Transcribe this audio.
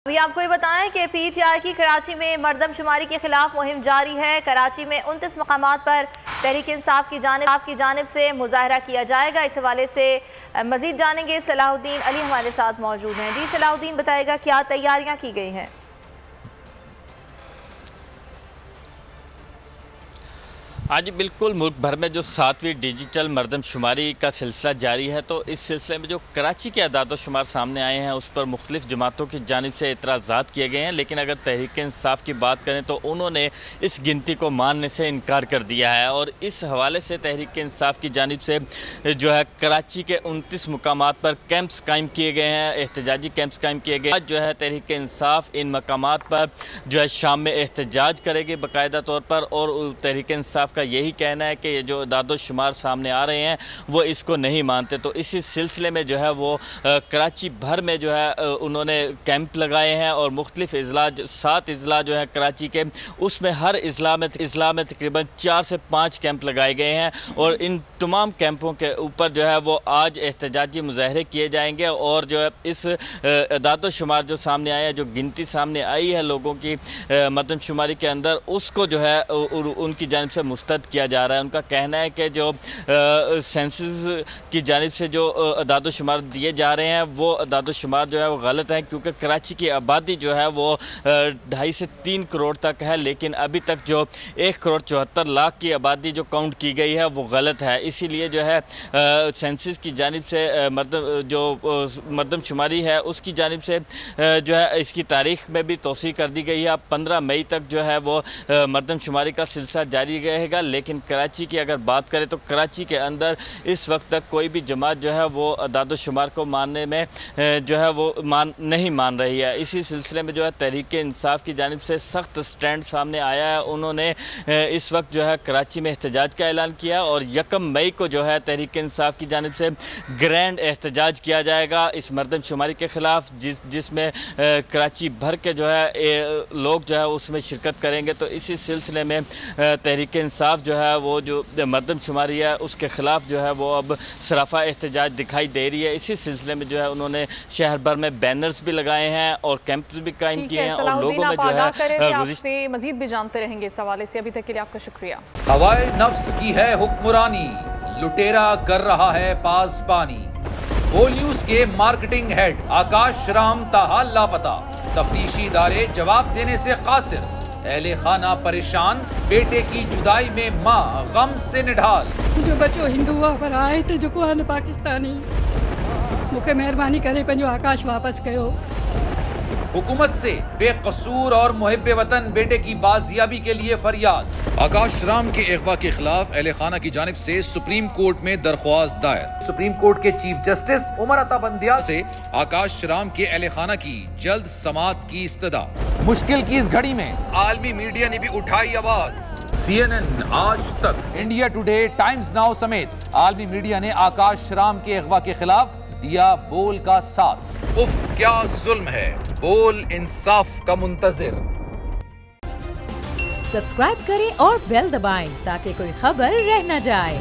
अभी आपको ये बताएं कि पीटीआई की कराची में मरदमशुमारी के खिलाफ मुहिम जारी है। कराची में 29 मकामात पर तहरीक इंसाफ की जानिब से मुजाहरा किया जाएगा। इस हवाले से मजीद जानेंगे। सलाहुद्दीन अली हमारे साथ मौजूद हैं। जी सलाहुद्दीन, बताएगा क्या तैयारियां की गई हैं? आज बिल्कुल मुल्क भर में जो 7वीं डिजिटल मरदमशुमारी का सिलसिला जारी है, तो इस सिलसिले में जो कराची के अदाद-ओ-शुमार सामने आए हैं उस पर मुख्तलिफ जमातों की जानिब से एतराज़ात किए गए हैं। लेकिन अगर तहरीक इंसाफ की बात करें तो उन्होंने इस गिनती को मानने से इनकार कर दिया है। और इस हवाले से तहरीक इंसाफ की जानिब से जो है कराची के 29 मुकामात पर कैंप्स कायम किए गए हैं, एहतजाजी कैंप्स कायम किए गए। आज जो है तहरीक इंसाफ इन मकामात पर जो है शाम में एहतजाज करेगी बाकायदा तौर पर। और तहरीक इंसाफ यही कहना है कि ये जो दादो-शुमार सामने आ रहे हैं वो इसको नहीं मानते। तो इसी सिलसिले में जो है वो कराची भर में जो है उन्होंने कैंप लगाए हैं और मुख्तलिफ इज़ला 7 इज़ला जो है कराची के, उसमें हर इज़ला में तकरीबन 4 से 5 कैंप लगाए गए हैं। और इन तमाम कैंपों के ऊपर जो है वो आज एहतजाजी मुजाहरे किए जाएंगे। और जो है इस दादो-शुमार जो सामने आया है, जो गिनती सामने आई है लोगों की मरदमशुमारी के अंदर, उसको जो है उनकी जानिब से मुस्तरद किया जा रहा है। उनका कहना है कि जो सेंसस की जानिब से जो अदाद-ओ-शुमार दिए जा रहे हैं वो अदाद-ओ-शुमार जो है वो गलत है, क्योंकि कराची की आबादी जो है वो 2.5 से 3 करोड़ तक है। लेकिन अभी तक जो 1 करोड़ 74 लाख की आबादी जो काउंट की गई है वो गलत है। इसीलिए जो है सेंसस की जानिब से मरदमशुमारी है उसकी जानिब से जो है इसकी तारीख में भी तोसी कर दी गई है। अब 15 मई तक जो है वो मरदमशुमारी का सिलसिला जारी रहेगा। लेकिन कराची की अगर बात करें तो कराची के अंदर इस वक्त तक कोई भी जमात जो है वो दादो-शुमार को मानने में जो है वो नहीं मान रही है। इसी सिलसिले में जो है तहरीक इंसाफ की जानिब से सख्त स्टैंड सामने आया है। उन्होंने इस वक्त जो है कराची में एहतजाज का ऐलान किया और 1 मई को जो है तहरीक इंसाफ की जानिब से ग्रैंड एहतजाज किया जाएगा इस मरदमशुमारी के ख़िलाफ़, जिसमें कराची भर के जो है लोग जो है उसमें शिरकत करेंगे। तो इसी सिलसिले में तहरीक इंसाफ जो है वो जो मरदमशुमारी है उसके ख़िलाफ़ जो है वो अब सराफा एहतजाज दिखाई दे रही है। इसी सिलसिले में जो है उन्होंने शहर भर में बैनर्स भी लगाए हैं और कैंप भी कायम किए हैं। और लोगों में जो है मज़ीद भी जानते रहेंगे इस हवाले से। अभी तक के लिए आपका शुक्रिया। हवाए नफ्स की है हुक्मरानी, लुटेरा कर रहा है पासबानी। बोल न्यूज के मार्केटिंग हेड आकाश राम ताहाल लापता, तफ्तीशी इदारे जवाब देने से कासिर। अहले खाना परेशान, बेटे की जुदाई में माँ गम से निढाल। जो बच्चो हिंदू पर आए थे जो को पाकिस्तानी, मुझे मेहरबानी करे पंजो आकाश वापस कयो। हुकूमत से बेकसूर और मुहिब्बे वतन बेटे की बाजियाबी के लिए फरियाद। आकाश राम के अगवा के खिलाफ अहले खाना की जानिब से सुप्रीम कोर्ट में दरख्वास्त दायर। सुप्रीम कोर्ट के चीफ जस्टिस उमर अता बंदियाल से आकाश राम के अहले खाना की जल्द समाअत की इस्तदा। मुश्किल की इस घड़ी में आलमी मीडिया ने भी उठाई आवाज। CNN, आज तक, इंडिया टुडे, टाइम्स नाउ समेत आलमी मीडिया ने आकाश राम के अगवा के खिलाफ दिया बोल का साथ। उफ क्या जुल्म है, बोल इंसाफ का मुंतजिर। सब्सक्राइब करें और बेल दबाएं ताकि कोई खबर रह न जाए।